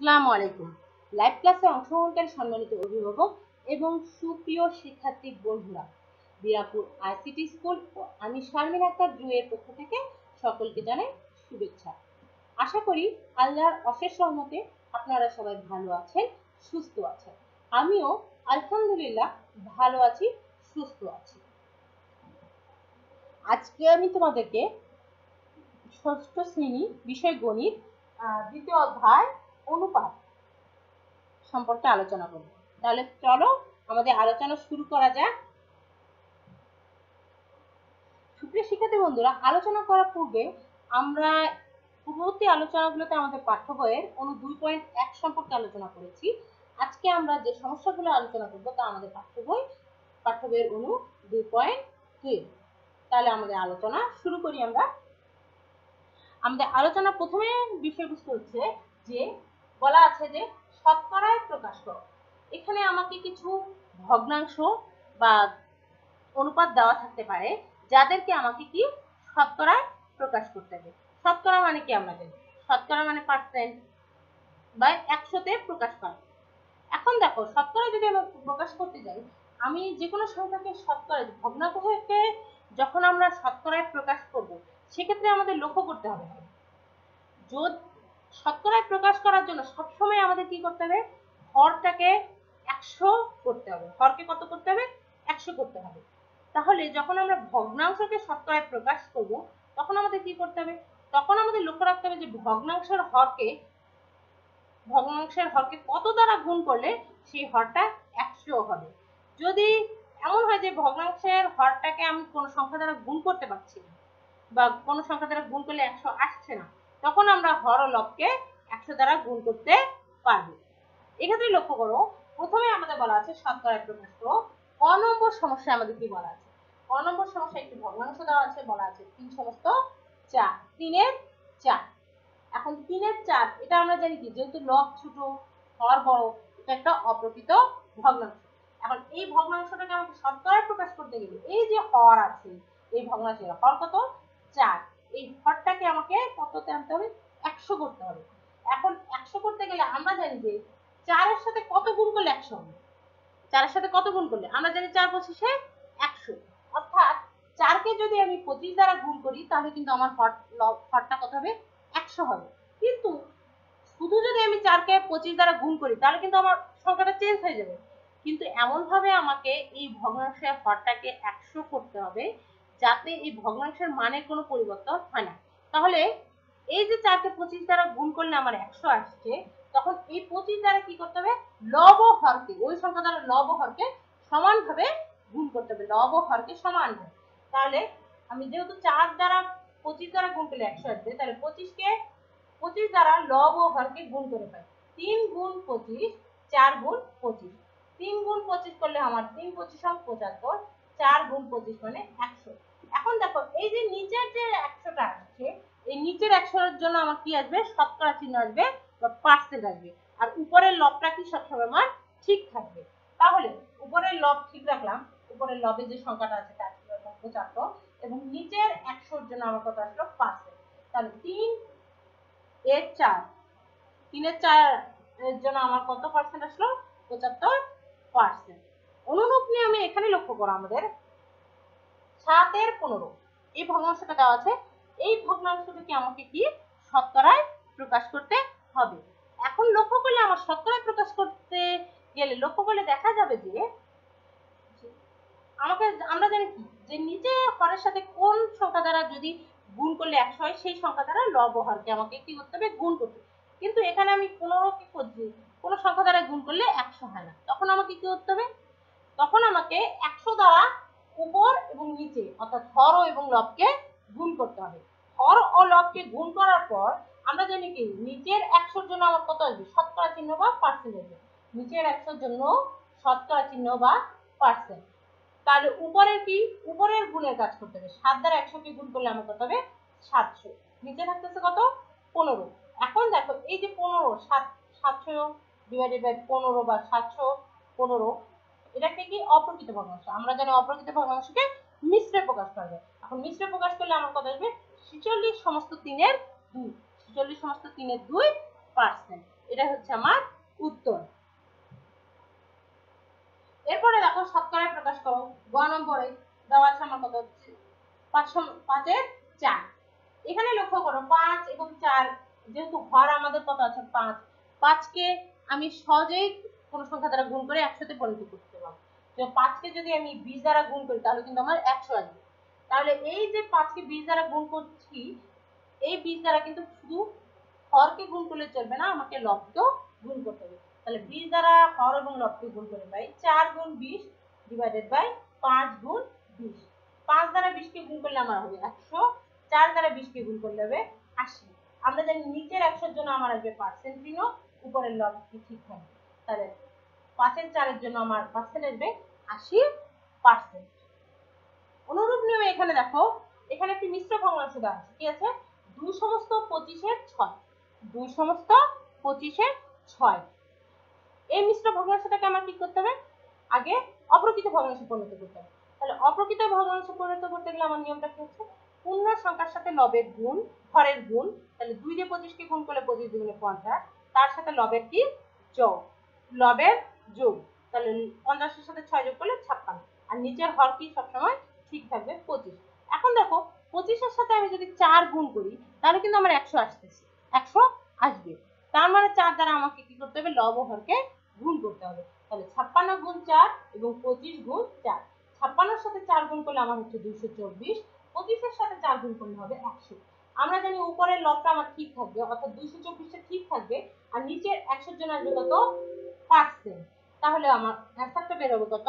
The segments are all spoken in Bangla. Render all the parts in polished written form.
আসসালামু আলাইকুম। লাইভ ক্লাসে অংশগ্রহণকারী সম্মানিত অভিভাবক এবং সুপ্রিয় শিক্ষার্থী বন্ধুরা, বিরাপুর আইসিটি স্কুল ও আমি শারমিন আক্তার জুয়ের পক্ষ থেকে সকলকে জানাই শুভেচ্ছা। আশা করি আল্লাহর অশেষ রহমতে আপনারা সবাই ভালো আছেন, সুস্থ আছেন। আমিও আলহামদুলিল্লাহ ভালো আছি, সুস্থ আছি। আজকে আমি তোমাদেরকে ষষ্ঠ শ্রেণী বিষয় গণিত দ্বিতীয় অধ্যায় অনুপাত সম্পর্কে আলোচনা করব। তাহলে চলো আমাদের আলোচনা শুরু করা যাক। সুপ্রিয় শিক্ষার্থী বন্ধুরা, আলোচনা করার পূর্বে আমরা পূর্ববর্তী আলোচনাগুলোতে আমাদের পাঠ্য বইয়ের অনু 2.1 সম্পর্কে আলোচনা করেছি। আজকে আমরা যে সমস্যাগুলো আলোচনা করব তা আমাদের পাঠ্য বইয়ের অনু 2.2। তাহলে আমাদের আলোচনা শুরু করি। আমাদের আলোচনা প্রথমে বিষয়বস্তু হচ্ছে যে বলা আছে যে শতকরায় প্রকাশ করো। এখানে আমাকে কিছু ভগ্নাংশ বা অনুপাত দেওয়া থাকতে পারে, যাদেরকে আমাকে কি শতকরায় প্রকাশ করতে হবে। শতকরা মানে কি আমরা জানি, শতকরা মানে পার্সেন্ট বা 100-তে প্রকাশ করা। এখন দেখো, শতকরা যদি আমরা প্রকাশ করতে যাই, আমি যে কোনো সংখ্যাকে শতকরা ভগ্নাংশকে যখন আমরা শতকরায় প্রকাশ করব, সেক্ষেত্রে আমাদের লক্ষ্য করতে হবে শতকরায় প্রকাশ করার জন্য সবসময় আমাদের কি করতে হবে, হরটাকে 100 করতে হবে। হরকে কত করতে হবে? 100 করতে হবে। তাহলে যখন আমরা ভগ্নাংশকে শতকরায় প্রকাশ করব, তখন আমাদের কি করতে হবে? তখন আমাদের লক্ষ্য রাখতে হবে যে ভগ্নাংশের হরকে কত দ্বারা গুণ করলে সেই হরটা 100 হবে। যদি এমন হয় যে ভগ্নাংশের হরটাকে আমি কোনো সংখ্যা দ্বারা গুণ করতে পারছি না, বা কোনো সংখ্যা দ্বারা গুণ করলে 100 আসছে না, তখন আমরা হর ও লবকে 100 দ্বারা গুণ করতে পারবো। এক্ষেত্রে লক্ষ্য করো, প্রথমে আমাদের বলা আছে শতকরায় প্রকাশ করো। ক নম্বর সমস্যায় আমাদের কি বলা আছে? ক নম্বর সমস্যায় একটি ভগ্নাংশ দেওয়া আছে, বলা আছে 3/4, 3/4। এখন 3/4 এটা আমরা জানি কি, যেহেতু লব ছোট হর বড়, এটা একটা অপ্রকৃত ভগ্নাংশ। এখন এই ভগ্নাংশটাকে আমাকে শতকরায় প্রকাশ করতে গেলে এই যে হর আছে, এই ভগ্নাংশের হর কত? 4। এই হরটাকে আমাকে কততে আনতে হবে? 100 করতে হবে। এখন 100 করতে গেলে আমরা জানি যে 4 এর সাথে কত গুণ করলে 100 হবে? 4 এর সাথে কত গুণ করলে? আমরা জানি 4×25 100। অর্থাৎ 4 কে যদি আমি 25 দ্বারা গুণ করি, তাহলে কিন্তু আমার হরটা কত হবে? 100 হবে। কিন্তু শুধু যদি আমি 4 কে 25 দ্বারা গুণ করি, তাহলে কিন্তু আমার সংখ্যাটা চেঞ্জ হয়ে যাবে। কিন্তু এমন ভাবে আমাকে এই ভগ্নাংশের হরটাকে 100 করতে হবে যাতে এই ভগ্নাংশের মানে কোনো পরিবর্তন হয় না। তাহলে এই যে 4 কে 25 দ্বারা গুণ করলে আমার 100 আসছে, তখন এই 25 দ্বারা কি করতে হবে? লব ও হরকে, ওই সংখ্যা দ্বারা লব ও হরকে সমানভাবে গুণ করতে হবে। লব ও হরকে সমানভাবে। তাহলে আমি যেহেতু 4 দ্বারা 25 দ্বারা গুণ করলে 100 আসবে, তাহলে 25 কে 25 দ্বারা লব ও হরকে গুণ করে পাই। 3 গুণ 25, 4 গুণ 25। 3 গুণ 25 করলে আমার 3×25 75, 4 গুণ 25 মানে 100। এখন দেখো, এই যে নিচের যে 100টা আসছে, এই নিচের 100 এর জন্য আমার কি আসবে? শতকরা চিহ্ন আসবে বা পার্সেন্ট আসবে। আর উপরের লবটা কি সবসময় আমার ঠিক থাকবে। তাহলে উপরের লব ঠিক রাখলাম, উপরের লবে যে সংখ্যাটা আছে তার 75, এবং নিচের 100 এর জন্য আমার কত আসলো? পার্সেন্ট। তাহলে 3/4, 3/4 এর জন্য আমার কত পার্সেন্ট আসলো? 75%। অনুরূপ নিয়মে এখানে লক্ষ্য করো, আমাদের 7/15 এই ভগ্নাংশটা দেওয়া আছে। এই ভগ্নাংশটাকে আমাকে কি শতকরায় প্রকাশ করতে হবে। এখন লক্ষ্য করলে আমার শতকরায় প্রকাশ করতে গেলে লক্ষ্য করলে দেখা যাবে যে আমরা জানি কি, যে নিচে হরের সাথে কোন সংখ্যা দ্বারা যদি গুণ করলে 100 হয়, সেই সংখ্যা দ্বারা লব ও হরকে আমাকে কি করতে হবে? গুণ করতে হবে। কিন্তু এখানে আমি কি করছি, কোন সংখ্যা দ্বারা গুণ করলে 100 হয় না, তখন আমাকে কি করতে হবে? তখন আমাকে 100 দ্বারা উপর এবং নিচে অর্থাৎ হর এবং লবকে গুণ করতে হবে। হর ও লবকে গুণ করার পর আমরা জানি কি, নিচের 100 এর জন্য আমার কত আসবে? শতকরা চিহ্ন বা পার্সেন্ট আসবে। নিচের 100 এর জন্য শতকরা চিহ্ন বা পার্সেন্ট। তাহলে উপরের কি, উপরের গুণের কাজ করতে হবে। 7 দ্বারা 100 কে গুণ করলে আমার কত হবে? 700। নিচে থাকতেছে কত? 15। এখন দেখো, এই যে 15, 700 ডিভাইডেড বাই 15 বা 715, এটাকে কি অপ্রকৃত ভগ্নাংশ। আমরা জানি অপ্রকৃত ভগ্নাংশকে মিশ্রে প্রকাশ করা যায়। এখন মিশ্রে প্রকাশ করলে আমার কত আসবে? 46 সমস্ত 3/2। 46 সমস্ত 3/2%। এটা হচ্ছে আমার উত্তর। এরপরে দেখো শতকরায় প্রকাশ করো। গ নম্বরে দেওয়া আছে আমার কত হচ্ছে 5 4। এখানে লক্ষ্য করো 5 এবং 4 যেহেতু হর আমাদের কত আছে 5, 5কে আমি সহজেই কোন সংখ্যা দ্বারা গুণ করে 100 তে পরিণত করতে পারবো। তো 5কে যদি আমি 20 দ্বারা গুণ করি তাহলে কিন্তু আমার 100 আসবে। তাহলে এই যে 5কে 20 দ্বারা গুণ করছি, এই 20 দ্বারা কিন্তু শুধু হরকে গুণ করলে চলবে না, আমাকে লবকেও গুণ করতে হবে। তাহলে 20 দ্বারা হর এবং লবকে গুণ করে পাই 4 গুণ 20 ডিভাইডেড বাই 5 গুণ 20। 5 দ্বারা 20 কে গুণ করলে আমার হবে 100, 4 দ্বারা 20 কে গুণ করলে হবে 80। আমরা জানি নিচের 100 এর জন্য আমার আসবে পার্সেন্ট চিহ্ন, উপরের লব কি ঠিক থাকবে। তাহলে 5 এর 4 এর জন্য আমার পার্সেন্ট আসবে 80%। অনুরূপ নিয়মে এখানে দেখো, এখানে একটি মিশ্র ভগ্নাংশ দেওয়া আছে। কি আছে? 2 সমস্ত 25 এর 6, 2 সমস্ত 25 এর 6। এই মিশ্র ভগ্নাংশটাকে আমার কি করতে হবে? আগে অপ্রকৃত ভগ্নাংশে পরিণত করতে হবে। তাহলে অপ্রকৃত ভগ্নাংশে পরিণত করতে গেলে আমার নিয়মটা কি হচ্ছে? পূর্ণ সংখ্যার সাথে লবের গুণ, হরের গুণ। তাহলে 2 দিয়ে 25 কে গুণ করলে 25 দুগুণে 50, তার সাথে লবের কি যোগ, লবের যোগ। তাহলে 50 এর সাথে 6 যোগ করলে 56, আর নিচের হর কি সবসময় ঠিক থাকবে 25। এখন দেখো 25 এর সাথে আমি যদি 4 গুণ করি তাহলে কিন্তু আমার 100 আসতেছে, 100 আসবে। তার মানে 4 দ্বারা আমাকে কি করতে হবে? লব ও হরকে গুণ করতে হবে। তাহলে 56 গুণ 4 এবং 25 গুণ 4। 56 এর সাথে 4 গুণ করলে আমার হচ্ছে 224, 25 এর সাথে 4 গুণ করলে হবে 100। আমরা জানি উপরের লবটা আমার ঠিক থাকবে, অর্থাৎ 224 টা ঠিক থাকবে, আর নিচের 100 এর জন্য আসবে কত? পার্সেন্ট। তাহলে আমার অ্যান্সারটা বের হবে কত?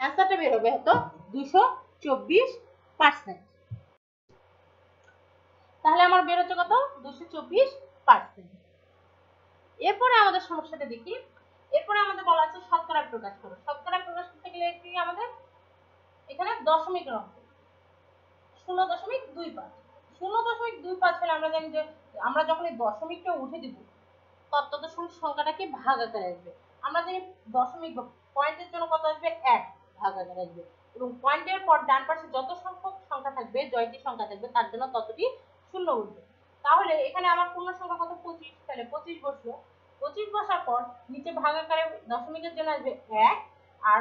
অ্যান্সারটা বের হবে হতো 224%। তাহলে আমার বের হচ্ছে কত? 224%। এরপরে আমাদের সমস্যাটা দেখি। এরপরে আমাদের বলা আছে শতকরা প্রকাশ করো। শতকরা প্রকাশ করতে গেলে কি আমাদের এখানে দশমিক অঙ্ক 0.25। 0.25 হলে আমরা জানি যে আমরা যখন এই দশমিকটা উঠে দিব তত সংখ্যাটাকে ভাগ আকারে আসবে। আমরা জানি দশমিক পয়েন্টের জন্য কত আসবে? 1 ভাগ আকারে আসবে, এবং পয়েন্টের পর ডান পাশে যত সংখ্যক সংখ্যা থাকবে, জয়টি সংখ্যা থাকবে, তার জন্য ততটি শূন্য উঠবে। তাহলে এখানে আমার পূর্ণ সংখ্যা কত? 25। তাহলে 25 বসলো। 25 বসার পর নিচে ভাগ আকারে দশমিকের জন্য আসবে 1, আর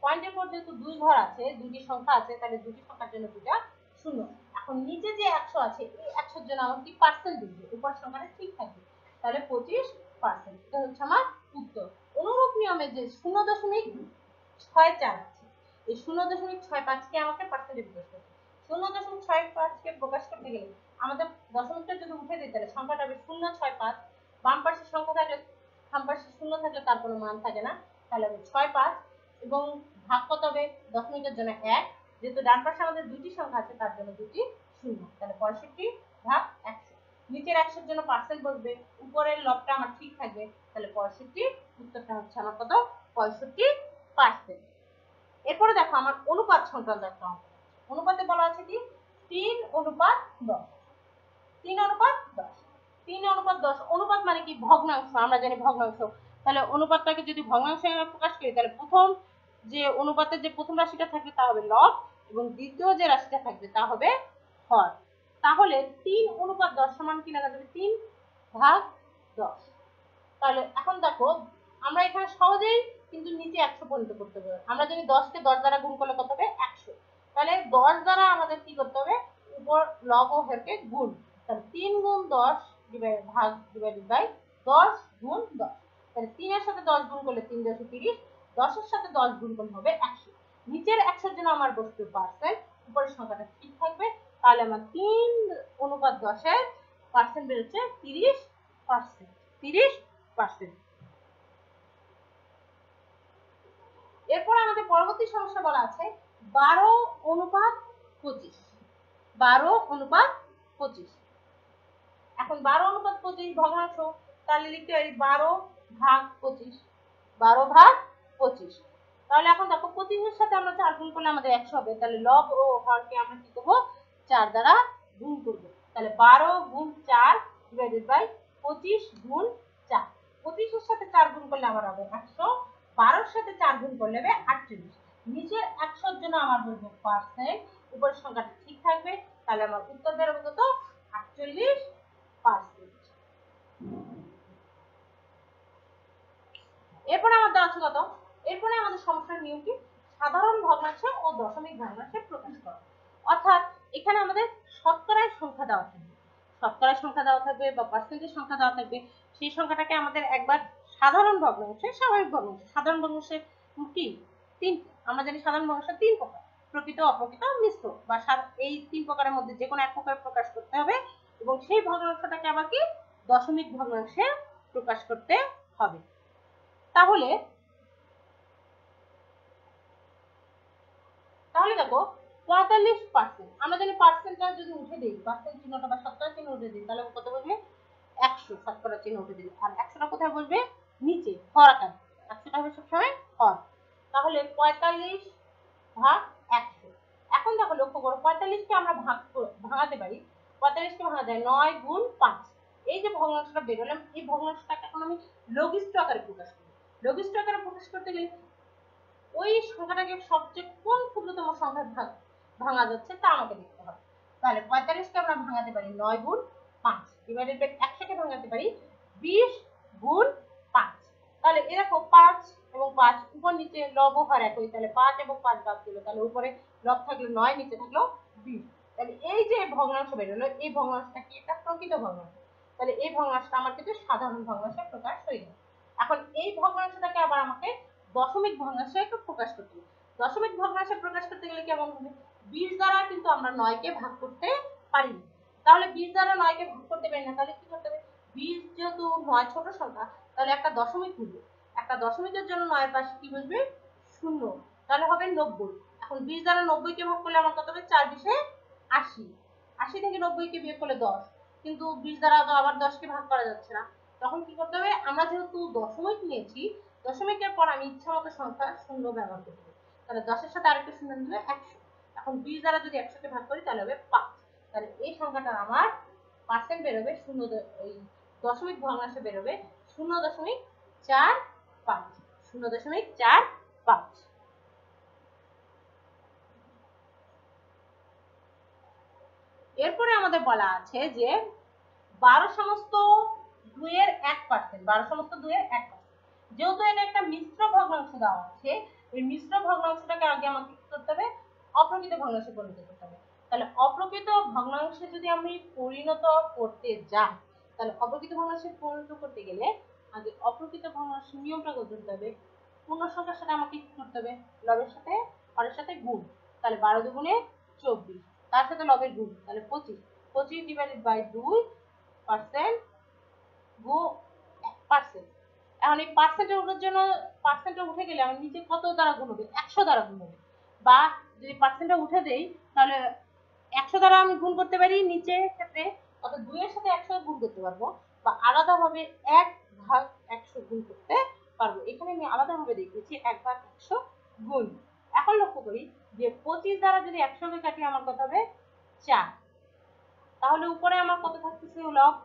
পয়েন্টের পর যেহেতু 2 ঘর আছে, দুটি সংখ্যা আছে, তাহলে দুটি সংখ্যার জন্য দুটা শূন্য। এখন নিচে যে 100 আছে, এই 100 এর জন্য আমার কি পার্সেন্ট দিবে? উপর সংখ্যাটা ঠিক থাকবে, তাহলে 25%। এটা হচ্ছে আমার উত্তর। অনুরূপ নিয়মে যে 0.64 আছে, এই 0.65 কে আমাকে পার্সেন্টে প্রকাশ করতে হবে। 0.65 কে প্রকাশ করতে গেলে আমাদের দশমিকটা যদি উঠে দিই তাহলে সংখ্যাটা হবে 065। বাম পাশে সংখ্যা থাকলে, বাম পাশে শূন্য থাকলে তার কোনো মান থাকে না, তাহলে হবে 65। এবং ভাগ কত হবে? দশমিকের জন্য 1, যেহেতু ডান পাশে আমাদের দুটি সংখ্যা আছে তার জন্য দুটি শূন্য, তাহলে 65 ভাগ 100। নিচের 100 এর জন্য পার্সেন্ট বসবে, উপরের লবটা আমার ঠিক থাকবে, তাহলে 65। উত্তরটা হচ্ছে আমার কত? 65%। এরপরে দেখো আমার অনুপাত সংক্রান্ত একটা অঙ্ক। অনুপাতে বলা আছে কি 3:10। 3:10। 3:10। অনুপাত মানে কি? ভগ্নাংশ। আমরা জানি ভগ্নাংশ। তাহলে অনুপাতটাকে যদি ভগ্নাংশে প্রকাশ করি তাহলে প্রথম যে অনুপাতের যে প্রথম রাশিটা থাকবে তা হবে লব, এবং দ্বিতীয় যে রাশিটা থাকবে তা হবে হর। তাহলে 3:10 সমান কি লেখা যাবে? 3/10। তাহলে এখন দেখো আমরা এখানে সহজেই কিন্তু নিচে 100 পরিণত করতে পারবো। আমরা জানি 10 কে 10 দ্বারা গুণ করলে কত হবে? 100। তাহলে 10 দ্বারা আমাদের কি করতে হবে? উপর লব ও হরকে গুণ। তাহলে 3 গুণ 10 ডিভাইডেড বাই 10 গুণ 10। তাহলে 3 এর সাথে 10 গুণ করলে 3 10 30, 10 এর সাথে 10 গুণ করলে হবে 100। নিচের 100 এর জন্য আমার বসবে পার্সেন্ট, উপরের সংখ্যাটা ঠিক থাকবে, তাহলে আমার 3:10 এর পার্সেন্ট বেরোচ্ছে 30%। 30%। এরপর আমাদের পরবর্তী সমস্যা বলা আছে 12:25। 12:25। এখন 12:25 ভগ্নাংশ, তাহলে লিখতে পারি 12/25। 12/25। তাহলে এখন দেখো 25 এর সাথে আমরা 4 গুণ করলে আমাদের 100 হবে, তাহলে লব ও হরকে আমরা কি করব? 4 দ্বারা গুণ করব। তাহলে 12 গুণ 4 ডিভাইডেড বাই 25 গুণ 4। 25 এর সাথে 4 গুণ করলে আমার হবে 100, 12 এর সাথে 4 গুণ করলে হবে 48। নিচের 100 এর জন্য আমার বলবো পার্সেন্ট, উপরের সংখ্যাটা ঠিক থাকবে, তাহলে আমার উত্তর বের হবে কত? 41%। এরপরে আমাদের আছে কত, এরপরে আমাদের সমস্যার নিয়ম কি, সাধারণ ভগ্নাংশ ও দশমিক ভগ্নাংশে প্রকাশ করা। অর্থাৎ এখানে আমাদের শতকরার সংখ্যা দেওয়া থাকবে, শতকরার সংখ্যা দেওয়া থাকবে বা পার্সেন্টেজ সংখ্যা দেওয়া থাকবে। সেই সংখ্যাটাকে আমাদের একবার সাধারণ ভগ্নাংশে, স্বাভাবিক ভগ্নাংশ, সাধারণ ভগ্নাংশে কি তিন, আমরা জানি সাধারণ ভগ্নাংশ তিন প্রকার, প্রকৃত, অপ্রকৃত, মিশ্র, বা এই তিন প্রকারের মধ্যে যে কোনো এক প্রকার প্রকাশ করতে হবে এবং সেই ভগ্নাংশটাকে আবার কি দশমিক ভগ্নাংশে প্রকাশ করতে হবে। তাহলে দেখো 45%, আমরা জানি পার্সেন্টটা যদি উঠে দিই, পার্সেন্ট চিহ্নটা বা শতকরা চিহ্ন উঠে দিই, তাহলে কত বসবে 100, শতকরা চিহ্ন উঠে দিলে। আর 100টা কোথায় বসবে, নিচে হর আকার, 100টা হবে সবসময় হর। তাহলে 45 ভাগ 100। এখন দেখো লক্ষ্য করো, 45কে আমরা ভাঙাতে পারি, 45কে ভাঙা যায় 9 গুণ 5। এই যে ভগ্নাংশটা বেরোলাম, এই ভগ্নাংশটাকে এখন আমি লঘিষ্ঠ আকারে প্রকাশ করি। লঘিষ্ঠ আকারে প্রকাশ করতে গেলে ওই সংখ্যাটাকে সবচেয়ে কোন ক্ষুদ্রতম সংখ্যায় ভাঙা যাচ্ছে তা আমাকে দেখতে হবে। তাহলে 45কে আমরা ভাঙাতে পারি 9 গুণ 5 ডিভাইডেড বাই 100কে ভাঙাতে পারি 20 গুণ 5। তাহলে এরকম 5 এবং 5 উপর নিচে লব হর একই, তাহলে 5 এবং 5 বাদ দিল, তাহলে উপরে লব থাকলো 9, নিচে থাকলো 20। তাহলে এই যে ভগ্নাংশ বেরোলো, এই ভগ্নাংশটা কি একটা প্রকৃত ভগ্নাংশ। তাহলে এই ভগ্নাংশটা আমার কিন্তু সাধারণ ভগ্নাংশে প্রকাশ হয়ে গেল। এখন এই ভগ্নাংশটাকে আবার আমাকে দশমিক ভগ্নাংশে একটু প্রকাশ করতে হবে। দশমিক ভগ্নাংশে প্রকাশ করতে গেলে কেমন হবে, 20 দ্বারা কিন্তু আমরা 9কে ভাগ করতে পারি না। তাহলে 20 দ্বারা 9কে ভাগ করতে পারি না, তাহলে কি করতে হবে, 20 যেহেতু 9 ছোট সংখ্যা, তাহলে একটা দশমিক হবে, একটা দশমিকের জন্য 9 এর পাশে কি বসবে, 0, তাহলে হবে 90। এখন 20 দ্বারা 90কে ভাগ করলে আমার কত হবে, 4 20 80, 80 থেকে 90কে বিয়োগ করলে 10, কিন্তু 20 দ্বারা তো আবার 10কে ভাগ করা যাচ্ছে না। তখন কি করতে হবে, আমরা যেহেতু দশমিক নিয়েছি, দশমিকের পর আমি ইচ্ছা মতো সংখ্যা শূন্য ব্যবহার করতে পারি। তাহলে 10-এর সাথে আরেকটা শূন্য দিলে 100। এখন 20 দ্বারা যদি 100কে ভাগ করি তাহলে হবে 5। তাহলে এই সংখ্যাটা আমার পার্সেন্ট বেরোবে, ওই দশমিক ভগ্নাংশে বেরোবে 0.45, 0.45। এরপরে আমাদের বলা আছে যে 12 সমস্ত 2 এর 1%, 12 সমস্ত 2 এর 1%। যেহেতু এটা একটা মিশ্র ভগ্নাংশ দেওয়া আছে, এই মিশ্র ভগ্নাংশটাকে আগে আমাকে কি করতে হবে, অপ্রকৃত ভগ্নাংশে পরিণত করতে হবে। তাহলে অপ্রকৃত ভগ্নাংশে যদি আমি পরিণত করতে যাই, তাহলে অপ্রকৃত ভগ্নাংশে পরিণত করতে গেলে আগে অপ্রকৃত ভগ্নাংশের নিয়মটা করতে হবে। পূর্ণ সংখ্যার সাথে আমাকে কি করতে হবে, লবের সাথে হরের সাথে গুণ। তাহলে 12 দুগুণে 24, তার সাথে লবের গুণ, তাহলে 25, 25 ডিভাইডেড বাই 2% পার্সেন্ট। এখন এই পার্সেন্টের উঠার জন্য, পার্সেন্টে উঠে গেলে আমার নিচে কত দ্বারা গুণ হবে, 100 দ্বারা গুণ হবে। বা যদি পার্সেন্টটা উঠে দেই, তাহলে 100 দ্বারা আমি গুণ করতে পারি নিচে ক্ষেত্রে, অর্থাৎ 2 এর সাথে 100 গুণ করতে পারবো, বা আলাদাভাবে 1 ভাগ 100 গুণ করতে পারবো। এখানে আমি আলাদাভাবে দেখিয়েছি 1 ভাগ 100 গুণ। এখন লক্ষ্য করি যে 25 দ্বারা যদি 100কে কাটি আমার কত হবে, 4। তাহলে উপরে আমার কত থাকতেছে, লব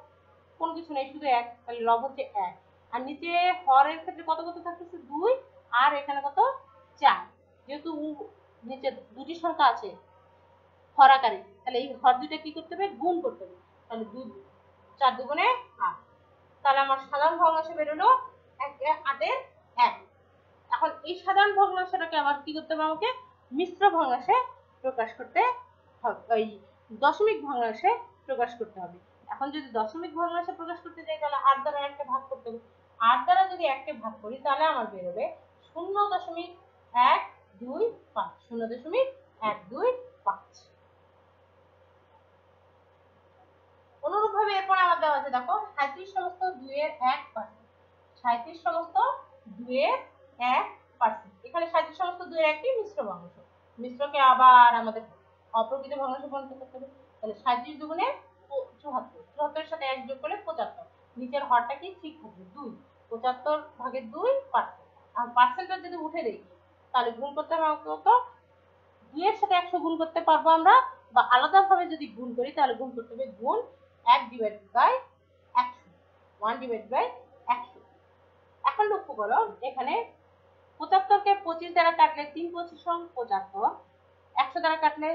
কোনো কিছু নেই, শুধু 1, তাহলে লব হচ্ছে 1। আর নিচে হরের ক্ষেত্রে কত কত থাকতেছে, 2, আর এখানে কত, 4। যেহেতু নিচে দুটি সংখ্যা আছে হর আকারে, তাহলে এই হর দুইটা কি করতে হবে, গুণ করতে হবে। তাহলে 4 দুগুণে 8। তাহলে আমার সাধারণ ভগ্নাংশ বেরোলো 8-এর 1। এখন এই সাধারণ ভগ্নাংশটাকে আবার কি করতে হবে, আমাকে মিশ্র ভগ্নাংশে প্রকাশ করতে হবে, ওই দশমিক ভগ্নাংশে প্রকাশ করতে হবে। এখন যদি দশমিক ভগ্নাংশে প্রকাশ করতে যাই, তাহলে 8 দ্বারা 1কে ভাগ করতে হবে। 8 দ্বারা যদি 1কে ভাগ করি, তাহলে আমার বেরোবে 0.125, 0.125। অনুরূপভাবে এরপর আমার দেওয়া আছে, দেখো 37 সমস্ত 2 এর 1%, 37 সমস্ত 2 এর 1%। এখানে 37 সমস্ত 2 এর একটি মিশ্র ভগ্নাংশ, মিশ্রকে আবার আমাদের অপ্রকৃত ভগ্নাংশে পরিণত করতে হবে। তাহলে 37 দুগুণে 74, 74 এর সাথে 1 যোগ করলে 75, নিচের হরটা কি ঠিক থাকবে 2, 75 ভাগের 2%। আর পার্সেন্টটা যদি উঠে দেই, তাহলে গুণ করতে হবে কত, 2 এর সাথে 100 গুণ করতে পারবো আমরা, বা আলাদাভাবে যদি গুণ করি তাহলে গুণ করতে হবে গুণ 1 ডিভাইডেড বাই 100, 1 ডিভাইডেড বাই 100। এখন লক্ষ্য করো, এখানে 75কে 25 দ্বারা কাটলে 3 25 75, 100 দ্বারা কাটলে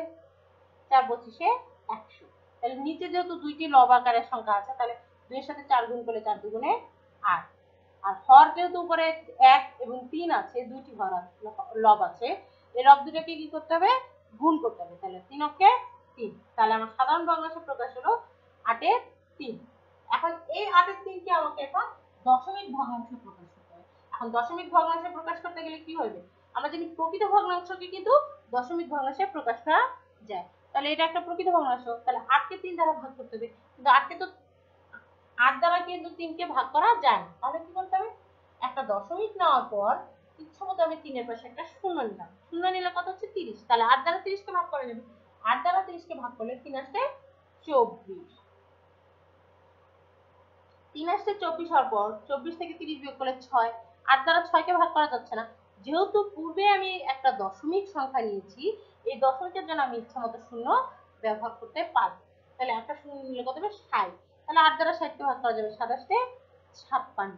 4 25 100। তাহলে নিচে যেহেতু দুইটি লব আকারের সংখ্যা আছে, তাহলে 2 এর সাথে 4 গুণ করলে 4 দুগুণে 8। আর হর যেহেতু উপরে 1 এবং 3 আছে, দুইটি হর লব আছে, এই লব দুটোকে কি করতে হবে, গুণ করতে হবে। তাহলে 3 অক্ষে 3, তাহলে আমার সাধারণ ভগ্নাংশ প্রকাশ হলো 8 এর 3। এখন এই 8 এর 3 কে আমাকে এখন দশমিক ভগ্নাংশে প্রকাশ করতে হবে। এখন দশমিক ভগ্নাংশে প্রকাশ করতে গেলে কি হবে, আমরা জানি প্রকৃত ভগ্নাংশকে কিন্তু দশমিক ভগ্নাংশে প্রকাশ করা যায়। তাহলে এটা একটা প্রকৃত ভগ্নাংশ, তাহলে 8 কে 3 দ্বারা ভাগ করতে হবে, কিন্তু 8 কে তো 8 দ্বারা কিন্তু 3 কে ভাগ করা যায় না। তাহলে কি করতে হবে, একটা দশমিক নেওয়ার পর ইচ্ছা মতো আমি 3 এর পাশে একটা শূন্য নিলাম। শূন্য নিলে কত হচ্ছে 30, তাহলে 8 দ্বারা 30 কে ভাগ করা যাবে। 8 দ্বারা 30 কে ভাগ করলে 3 আসে 24। 3 আসছে 24 হওয়ার পর 24 থেকে 30 বিয়োগ করলে 6। 8 দ্বারা 6 কে ভাগ করা যাচ্ছে না, যেহেতু পূর্বে আমি একটা দশমিক সংখ্যা নিয়েছি, এই দশমিকের জন্য আমি ইচ্ছা মতো শূন্য ব্যবহার করতে পারবো। তাহলে একটা শূন্য নিলে কত হবে 60, তাহলে 8 দ্বারা 60 কে ভাগ করা যাবে, 7 আসছে 56।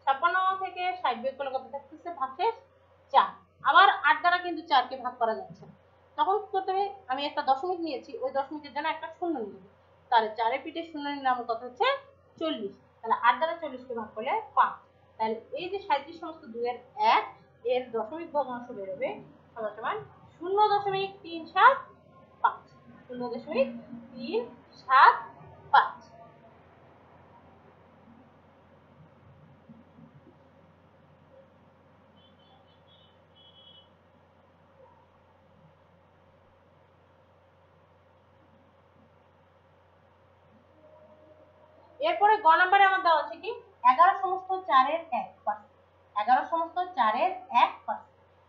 56 থেকে 60 বিয়োগ করলে কত থাকতেছে, ভাগশেষ 4। আবার 8 দ্বারা কিন্তু 4 কে ভাগ করা যাচ্ছে না, তখন কি করতে হবে, আমি একটা দশমিক নিয়েছি, ওই দশমিকের জন্য একটা শূন্য নিব। তাহলে 4 এর পিঠে শূন্য নিলাম, কত হচ্ছে 40। তাহলে 8 দ্বারা 40 কে ভাগ করলে 5। তাহলে এই যে 37 সমস্ত 2 এর 1 এর দশমিক ভগ্নাংশ বেরোবে সমান সমান 0.375। 0.375। এরপরে গ নাম্বারে আমার দেওয়া আছে কি 11 সমস্ত 4 এর 1%। 11 সমস্ত 4 এর 1%।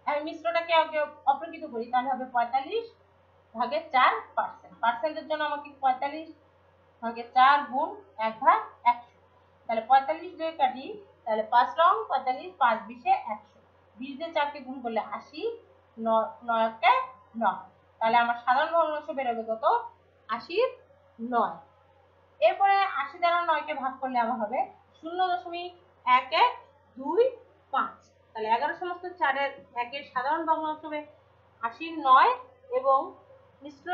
আমি মিশ্রটাকে আগে অপ্রকৃত করি, তাহলে হবে 45 ভাগের 4%। পার্সেন্টের জন্য আমাকে 45 ভাগের 4 গুণ 1 ভাগ 100। তাহলে 45 দিয়ে কাটি, তাহলে 5 রং 45, 5 20 এ 100। 20 দিয়ে 4 কে গুণ করলে 80, 9 কে 9। তাহলে আমার সাধারণ ভগ্নাংশ বেরোবে কত, 80/9। এরপরে 80 দ্বারা 9 কে ভাগ করলে আমার হবে 0.1125। তাহলে 11 সমস্ত 4 এর 1 এর সাধারণ ভগ্নাংশ হবে 80/9 এবং মিশ্র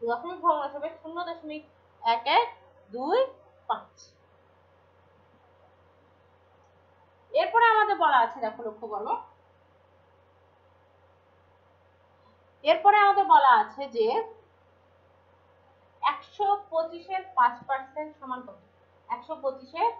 দশমিক ভগ্নাংশ হবে 0.1125। এরপরে আমাদের বলা আছে, দেখো লক্ষ্য করো, এরপরে আমাদের বলা আছে যে 125 এর 5% সমান কত। 125 এর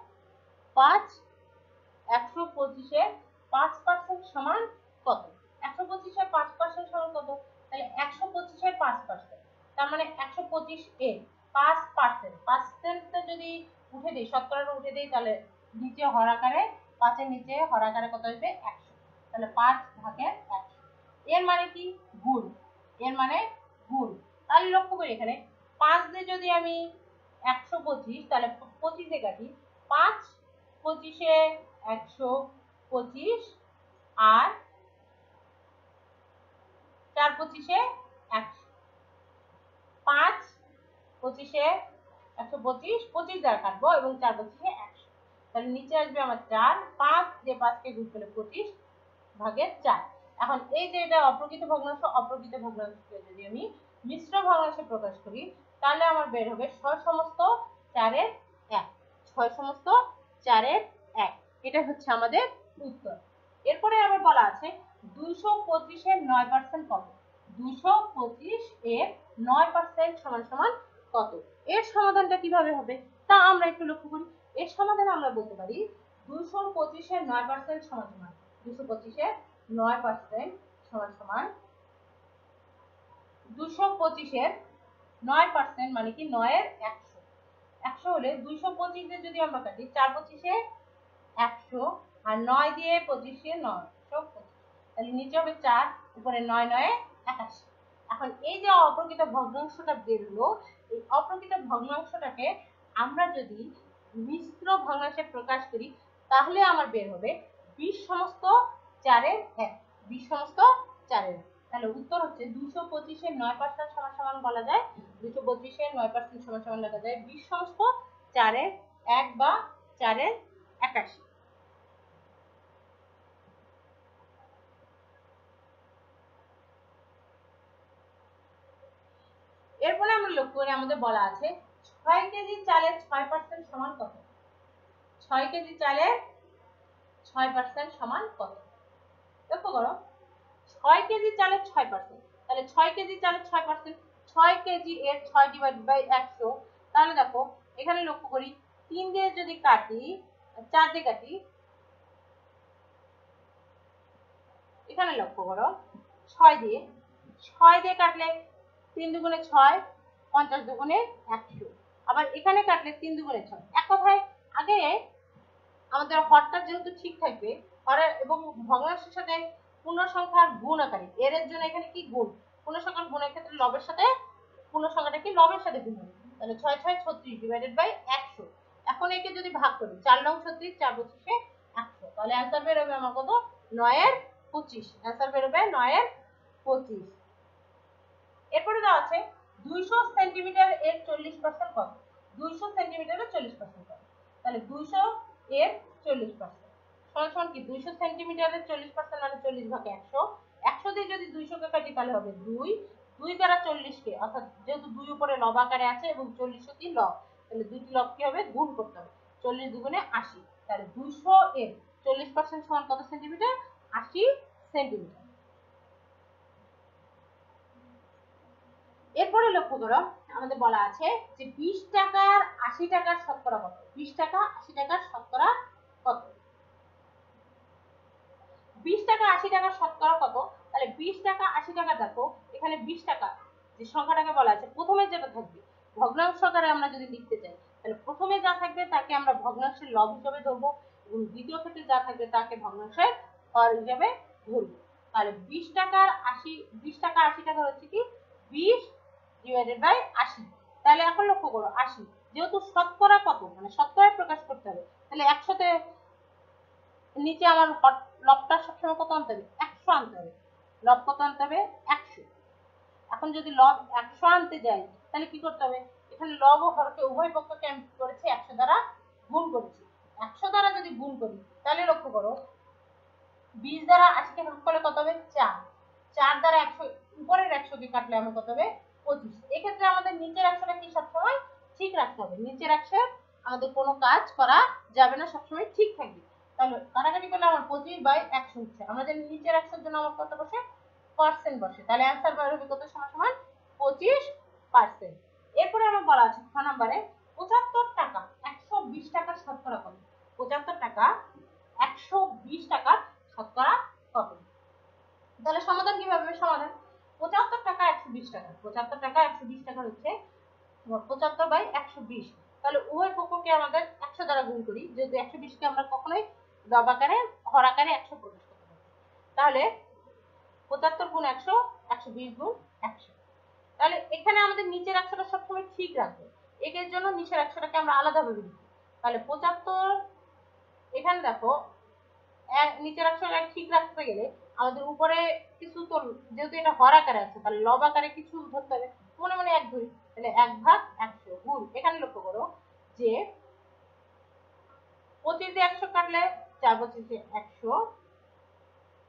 5% সমান কত। 125 এর 5% সমান কত, তাহলে 125 এর 5%, তার মানে 125 এর 5%। পার্সেন্টটা যদি উঠে দেই, শতকরাটা উঠে দেই, তাহলে নিচে হর আকারে 5 এর নিচে হর আকারে কত আসবে 100। তাহলে 5 ভাগের 100, এর মানে কি গুণ, এর মানে গুণ। তাহলে লক্ষ্য করি এখানে 5 দিয়ে যদি আমি 125, তাহলে 25 এ কাটি, 5 25 এ 125 আর 4 25 এ 100। 5 25 এ 125, 25 দ্বারা কাটবো এবং 4 25 এ 100। তাহলে নিচে আসবে আমার 4, 5 দিয়ে 5 কে গুণ করলে 25 ভাগের 4। এখন এই যে এটা অপ্রকৃত ভগ্নাংশ, অপ্রকৃত ভগ্নাংশকে যদি আমি মিশ্র ভগ্নাংশে প্রকাশ করি, তাহলে আমার বের হবে 6 সমস্ত 4 এর 1। 6 সমস্ত 4 এর 1, এটা হচ্ছে আমাদের উত্তর। এরপরে আবার বলা আছে 225 এর 9% কত। 225 এর 9% সমান সমান কত। এর সমাধানটা কিভাবে হবে তা আমরা একটু লক্ষ্য করি। এর সমাধান আমরা বলতে পারি 225 এর 9% সমান সমান 225 এর 9% সমান সমান 225 এর 9% মানে কি 9 এর 100। 100 হলে 225 দিয়ে যদি আমরা কাটি, 4 25 এ 100 আর 9 দিয়ে 25 এ 925, তাহলে নিচে হবে 4, উপরে 9 9 এ 81। এখন এই যে অপ্রকৃত ভগ্নাংশটা বেরলো, এই অপ্রকৃত ভগ্নাংশটাকে আমরা যদি মিশ্র ভগ্নাংশে প্রকাশ করি, তাহলে আমার বের হবে 20 সমস্ত 4 এর 1। 20 সমস্ত 4 এর 1। তাহলে উত্তর হচ্ছে 225 এর 9% সমান সমান বলা যায়, 225 এর 9% সমান সমান লেখা যায় 20 সমস্ত 4 এর 1 বা 4 এর 81। এরপরে আমরা লক্ষ্য করি আমাদের বলা আছে 6 কেজি চালের 6% সমান কত? 6 কেজি চালের 6% সমান কত? লক্ষ্য করো, 6 কেজি চালের 6%, তাহলে 6 কেজি চালের 6%, 6 কেজি এর 6 ডিভাইডেড বাই 100। তাহলে দেখো এখানে লক্ষ্য করি, 3 দিয়ে যদি কাটি, 4 দিয়ে কাটি, এখানে লক্ষ্য করো 6 দিয়ে কাটলে 3 দুগুণে 6, 50 দুগুণে 100। আবার এখানে কাটলে 3 দুগুণে 6। এক কথায় আগে আমাদের হরটা যেহেতু ঠিক থাকবে, এবং ভগ্নাংশের সাথে পূর্ণ সংখ্যার গুণ আকারে, এর জন্য এখানে কি গুণ, পূর্ণ সংখ্যার গুণের ক্ষেত্রে লবের সাথে পূর্ণ সংখ্যাটা কি লবের সাথে গুণ হবে, তাহলে 6 6 36 ডিভাইডেড বাই 100। এখন একে যদি ভাগ করি, 4 9 36, 4 25 100, তাহলে অ্যান্সার বের হবে আমার কত? 9 এর 25। অ্যান্সার বের হবে 9 এর 25। এরপরে দেওয়া আছে 200 সেন্টিমিটার এর 40% কত? 200 সেন্টিমিটারের 40% কত? তাহলে 200 এর 40% সমান কি? 200 সেন্টিমিটারের 40% মানে 40 ভাগ 100। 100 দিয়ে যদি 200 কে কাটি তাহলে হবে 2। 2 দ্বারা 40 কে, অর্থাৎ যেহেতু 2 উপরে লব আকারে আছে এবং 40 টি লব, তাহলে দুইটি লব কি হবে? গুণ করতে হবে। 40 দুগুণে 80, তাহলে 200 এর 40% সমান কত সেন্টিমিটার? 80 সেন্টিমিটার। এরপরে লক্ষ্য করো, আমাদের বলা আছে যে 20 টাকার 80 টাকার শতকরা কত? 20 টাকা 80 টাকার শতকরা কত? 20 টাকা 80 টাকার শতকরা কত? তাহলে 20 টাকা 80 টাকা, দেখো এখানে 20 টাকা যে সংখ্যাটাকে বলা আছে, প্রথমে যেটা থাকবে ভগ্নাংশ আকারে আমরা যদি লিখতে চাই, তাহলে প্রথমে যা থাকবে তাকে আমরা ভগ্নাংশের লব হিসেবে ধরবো, এবং দ্বিতীয় ক্ষেত্রে যা থাকবে তাকে ভগ্নাংশের হর হিসেবে ধরবো। তাহলে 20 টাকার 80, 20 টাকা 80 টাকা হচ্ছে কি 20 ডিভাইডেড বাই 80। তাহলে এখন লক্ষ্য করো 80 যেহেতু শতকরা কত, মানে শতকরায় প্রকাশ করতে হবে, তাহলে 100তে নিচে আমার লবটা সবসময় কত আনতে হবে? 100 আনতে হবে। লব কত আনতে হবে? 100। এখন যদি লব 100 আনতে যাই তাহলে কি করতে হবে? এখানে লব ও হরকে উভয় পক্ষকে আমি কি করেছি? 100 দ্বারা গুণ করেছি। 100 দ্বারা যদি গুণ করি তাহলে লক্ষ্য করো 20 দ্বারা 80 কে ভাগ করলে কত হবে? 4। 4 দ্বারা 100, উপরের 100 কে কাটলে আমার কত হবে? 25। এক্ষেত্রে আমাদের নিচের 100টা কি সবসময় ঠিক রাখতে হবে। নিচের 100 আমাদের কোনো কাজ করা যাবে না, সবসময় ঠিক থাকবে। তাহলে কাটাকাটি করলে আমার 25 বাই 100 হচ্ছে। আমাদের নিচের 100 এর জন্য আমার কত বসে? পার্সেন্ট বসে। তাহলে অ্যান্সার বের হবে কত? সমান 25%। এরপরে আমার বলা আছে 6 নম্বরে 75 টাকা 120 টাকার শতকরা কত? 75 টাকা 120 টাকার শতকরা কত? তাহলে সমাধান কিভাবে হবে? সমাধান 75 টাকা 120 টাকা, 75 টাকা 120 টাকা হচ্ছে 75 বাই 120। তাহলে উভয় পক্ষকে আমাদের 100 দ্বারা গুণ করি, যেহেতু 120 কে আমরা কখনোই লব আকারে হর আকারে 100 প্রকাশ করতে পারি। তাহলে 75 গুণ 100, 120 গুণ 100। তাহলে এখানে আমাদের নিচের 100টা সবসময় ঠিক রাখবো, এর জন্য নিচের 100টাকে আমরা আলাদাভাবে লিখি। তাহলে 75, এখানে দেখো নিচের 100টা ঠিক রাখতে গেলে আমাদের উপরে কিছু, তো যেহেতু এটা হর আকারে আছে তাহলে লব আকারে কিছু ধরতে হবে, মনে মনে 1 ধরি, তাহলে 1 ভাগ 100 গুণ, এখানে লক্ষ্য করো যে 25 দিয়ে 100 কাটলে 4 25 100,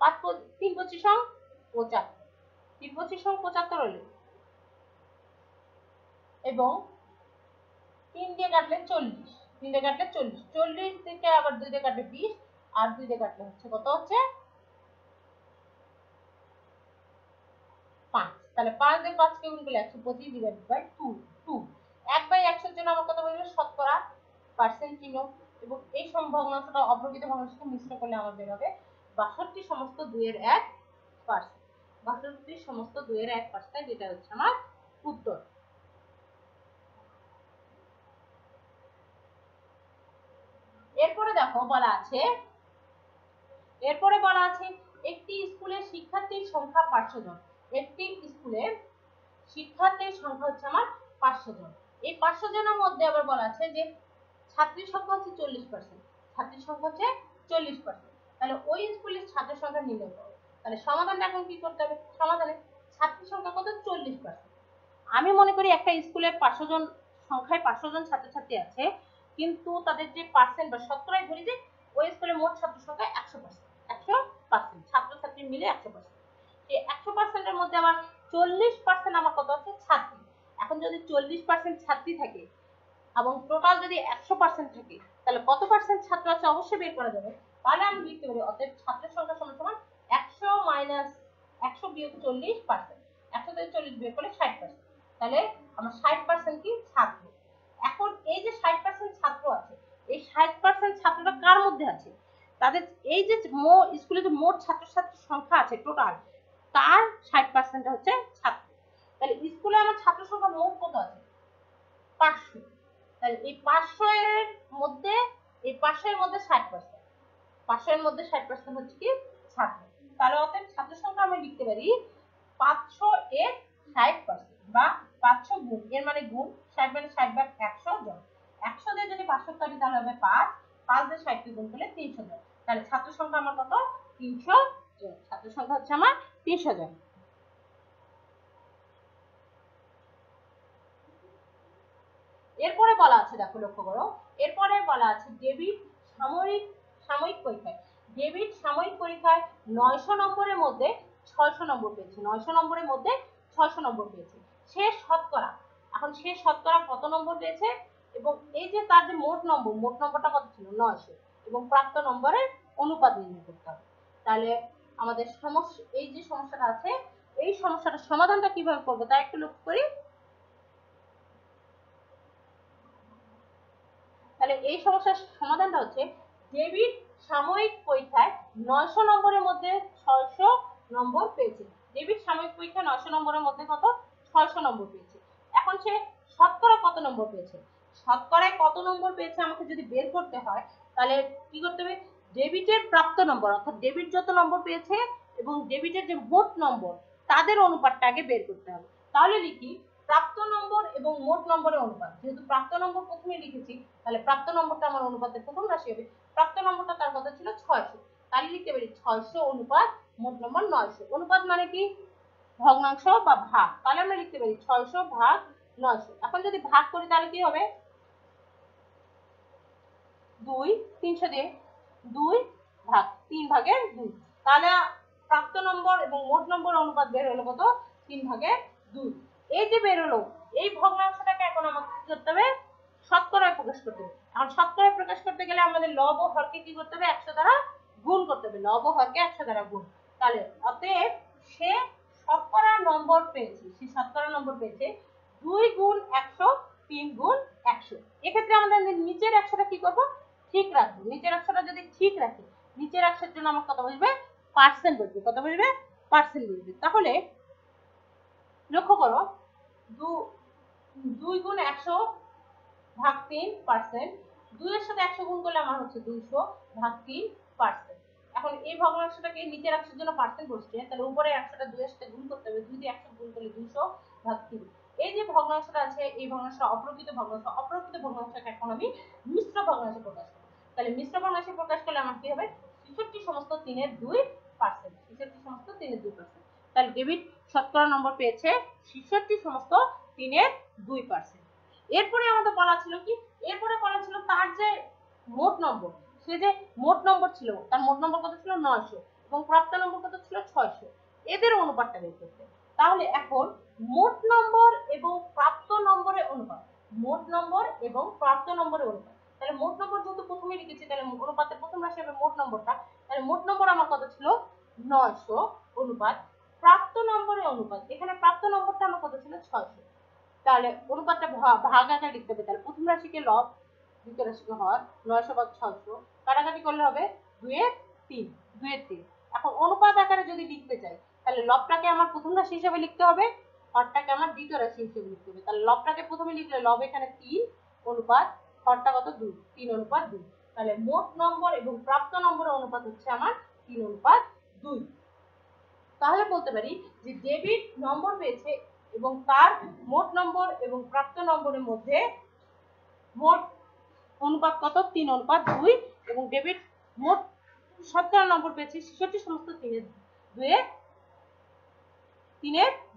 5 3 25 75, 3 25 75 হলো, এবং 3 দিয়ে কাটলে 40, 3 দিয়ে কাটলে 40, 40 থেকে আবার 2 দিয়ে কাটলে 20, আর 2 দিয়ে কাটলে হচ্ছে কত? হচ্ছে 5। তাহলে 5 দিয়ে 5 কে গুণ করলে 125 ডিভাইডেড বাই 2। 1 বাই 100 এর জন্য আমার কত বলবে? শতকরা পার্সেন্ট চিহ্ন, এবং এই ভগ্নাংশটা অপ্রকৃত ভগ্নাংশের সাথে মিশ্র করলে আমার বের হবে 62 সমস্ত 2 এর 1%। 62 সমস্ত 2 এর 1%, যেটা হচ্ছে আমার উত্তর। এরপরে দেখো বলা আছে, একটি স্কুলের শিক্ষার্থীর সংখ্যা 500 জন। একটি স্কুলের শিক্ষার্থীর সংখ্যা হচ্ছে আমার 500 জন। এই 500 জনের মধ্যে আবার বলা আছে যে ছাত্রীর সংখ্যা হচ্ছে 40%, ছাত্রীর সংখ্যা হচ্ছে 40%। তাহলে ওই স্কুলের ছাত্র সংখ্যা নির্ণয় করো। তাহলে সমাধানটা এখন কি করতে হবে? সমাধানে ছাত্রীর সংখ্যা কত? 40%। আমি মনে করি একটা স্কুলের 500 জন সংখ্যায় 500 জন ছাত্রছাত্রী আছে, কিন্তু তাদের যে পার্সেন্ট বা শতকরায় ধরি যে ওই স্কুলের মোট ছাত্র সংখ্যা 100%, 100% ছাত্রছাত্রী মিলে 100%। এই 100% এর মধ্যে আমার 40% আমার কত আছে? ছাত্রী। এখন যদি 40% ছাত্রী থাকে এবং টোটাল যদি 100% থাকে তাহলে কত পার্সেন্ট ছাত্র আছে অবশ্যই বের করা যাবে। তাহলে আমি লিখতে পারি অতএব ছাত্রের সংখ্যা সমান সমান 100 মাইনাস 100 বিয়োগ 40%। 100 থেকে 40 বিয়োগ করলে 60%। তাহলে আমার 60% কি ছাত্র। এখন এই যে 60% ছাত্র আছে, এই 60% ছাত্রটা কার মধ্যে আছে? তাদের এই যে স্কুলে যে মোট ছাত্রছাত্রীর সংখ্যা আছে টোটাল, তার 60% হচ্ছে ছাত্র। তাহলে স্কুলে আমার ছাত্র সংখ্যা মোট কত আছে? 500। তাহলে এই 500 এর মধ্যে 60%। 500 এর মধ্যে 60% হচ্ছে কি ছাত্র। তাহলে অতএব ছাত্র সংখ্যা আমি লিখতে পারি 500 এর 60% বা 500 গুণ, এর মানে গুণ 60 মানে 60 ভাগ 100 জন। 100 দিয়ে যদি 500 কাটি তাহলে হবে 5, 5 দিয়ে 60 কে গুণ করলে 300 জন। তাহলে ছাত্র সংখ্যা আমার কত? 300 জন। ছাত্র সংখ্যা হচ্ছে আমার 300 জন। এরপরে বলা আছে, দেখো লক্ষ্য করো, এরপরে বলা আছে ডেভিড সাময়িক পরীক্ষায়, ডেভিড সাময়িক পরীক্ষায় 900 নম্বরের মধ্যে 600 নম্বর পেয়েছে। 900 নম্বরের মধ্যে 600 নম্বর পেয়েছে। সে শতকরা, এখন সে শতকরা কত নম্বর পেয়েছে এবং এই যে তার যে মোট নম্বরটা কত ছিল? 900, এবং প্রাপ্ত নম্বরের অনুপাত নির্ণয় করতে হবে। তাহলে আমাদের সমস্যা, এই যে সমস্যাটা আছে, এই সমস্যাটার সমাধানটা কিভাবে করবো তা একটু লক্ষ্য করি। তাহলে এই সমস্যার সমাধানটা হচ্ছে ডেভিড সাময়িক পরীক্ষায় 900 নম্বরের মধ্যে 600 নম্বর পেয়েছে। ডেভিড সাময়িক পরীক্ষায় 900 নম্বরের মধ্যে কত? 600 নম্বর পেয়েছে। এখন সে শতকরা কত নম্বর পেয়েছে? শতকরায় কত নম্বর পেয়েছে আমাকে যদি বের করতে হয়, তাহলে কি করতে হবে? ডেবিটের প্রাপ্ত নম্বর, অর্থাৎ ডেবিট যত নম্বর পেয়েছে এবং ডেবিটের যে মোট নম্বর তাদের অনুপাতটা আগে বের করতে হবে। তাহলে লিখি প্রাপ্ত নম্বর এবং মোট নম্বরের অনুপাত। যেহেতু প্রাপ্ত নম্বর প্রথমে লিখেছি, তাহলে প্রাপ্ত নম্বরটা আমার অনুপাতের প্রথম রাশি হবে। প্রাপ্ত নম্বরটা তার কথা ছিল 600, তাহলে লিখতে পারি 600 অনুপাত মোট নম্বর 900। অনুপাত মানে কি? ভগ্নাংশ বা ভাগ। তাহলে আমরা লিখতে পারি 600 ভাগ 900। এখন যদি ভাগ করি তাহলে কি হবে? 2, 300 দিয়ে 2 ভাগ 3 ভাগের 2। তাহলে প্রাপ্ত নম্বর এবং মোট নম্বর অনুপাত বের হলো কত? 3 ভাগের 2। এই যে বের হলো, এই ভগ্নাংশটাকে এখন আমাকে কি করতে হবে? শতকরায় প্রকাশ করতে হবে। এখন শতকরায় প্রকাশ করতে গেলে আমাদের লব ও হরকে কি করতে হবে? 100 দ্বারা গুণ করতে হবে। লব ও হরকে 100 দ্বারা গুণ। তাহলে অতএব সে শতকরা নম্বর পেয়েছে, 2 গুণ 100, 3 গুণ 100। এক্ষেত্রে আমাদের নিচের 100টা কি করব? ঠিক রাখবো। নিচের 100টা যদি ঠিক রাখি, নিচের 100 এর জন্য আমার কত বসবে? পার্সেন্ট বসবে। কত বসবে? পার্সেন্ট বসবে। তাহলে লক্ষ্য করো, 2 গুণ 100 ভাগ 3%। 2 এর সাথে 100 গুণ করলে আমার হচ্ছে 200 ভাগ 3%। এখন এই ভগ্নাংশটাকে নিচের 100 এর জন্য পার্সেন্ট বসছে, তাহলে উপরে 100টা 2 এর সাথে গুণ করতে হবে। 2 দিয়ে 100 গুণ করলে 200 ভাগ 3। এই যে ভগ্নাংশটা আছে, এই ভগ্নাংশটা অপ্রকৃত ভগ্নাংশ। অপ্রকৃত ভগ্নাংশটাকে এখন আমি মিশ্র ভগ্নাংশে প্রকাশ করব। তাহলে মিশ্র ভগ্নাংশে প্রকাশ করলে আমার কি হবে? 66 সমস্ত 3 এর 2%। 66 সমস্ত 3 এর 2%। তাহলে ডেবিট শতকরা নম্বর পেয়েছে 66 সমস্ত 3 এর 2%। এরপরে আমাদের বলা ছিল কি? এরপরে বলা ছিল তার যে মোট নম্বর, সে যে মোট নম্বর ছিল, তার মোট নম্বর কত ছিল? 900, এবং প্রাপ্ত নম্বর কত ছিল? 600। এদের অনুপাতটা বের করতে। তাহলে এখন মোট নম্বর এবং প্রাপ্ত নম্বরের অনুপাত, মোট নম্বর এবং প্রাপ্ত নম্বরের অনুপাত। তাহলে মোট নম্বর যেহেতু প্রথমে লিখেছি, তাহলে অনুপাতের প্রথম রাশি হবে মোট নম্বরটা। তাহলে মোট নম্বর আমার কত ছিল? 900 অনুপাত প্রাপ্ত নম্বরের অনুপাত। এখানে প্রাপ্ত নম্বরটা আমার কত ছিল? 600। তাহলে অনুপাতটা ভাগ আকারে লিখতে হবে। তাহলে প্রথম রাশিকে লব, দ্বিতীয় রাশিকে হর। 900 ভাগ 600 কাটাকাটি করলে হবে 2 এর 3, 2 এর 3। এখন অনুপাত আকারে যদি লিখতে চাই, তাহলে লবটাকে আমার প্রথম রাশি হিসেবে লিখতে হবে, হরটাকে আমার দ্বিতীয় রাশি হিসেবে লিখতে হবে। তাহলে লবটাকে প্রথমে লিখলে লব এখানে 3 অনুপাত হরটা কত? 2, 3 অনুপাত 2। তাহলে মোট নম্বর এবং প্রাপ্ত নম্বরের অনুপাত হচ্ছে আমার 3 অনুপাত 2। তাহলে বলতে পারি যে ডেবিট নম্বর পেয়েছে এবং তার মোট নম্বর এবং প্রাপ্ত নম্বরের মধ্যে মোট অনুপাত কত? 3 অনুপাত 2। এবং ডেবিট মোট শতকরা নম্বর পেয়েছে 66 সমস্ত 3 এর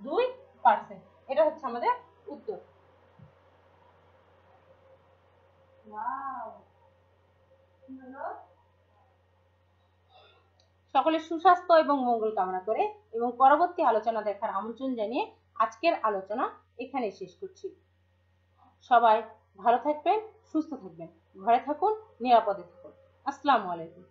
2%। এটা হচ্ছে আমাদের উত্তর। সকলের সুস্বাস্থ্য এবং মঙ্গল কামনা করে এবং পরবর্তী আলোচনা দেখার আমন্ত্রণ জানিয়ে আজকের আলোচনা এখানে শেষ করছি। সবাই ভালো থাকবেন, সুস্থ থাকবেন, ঘরে থাকুন, নিরাপদে থাকুন। আসসালামু আলাইকুম।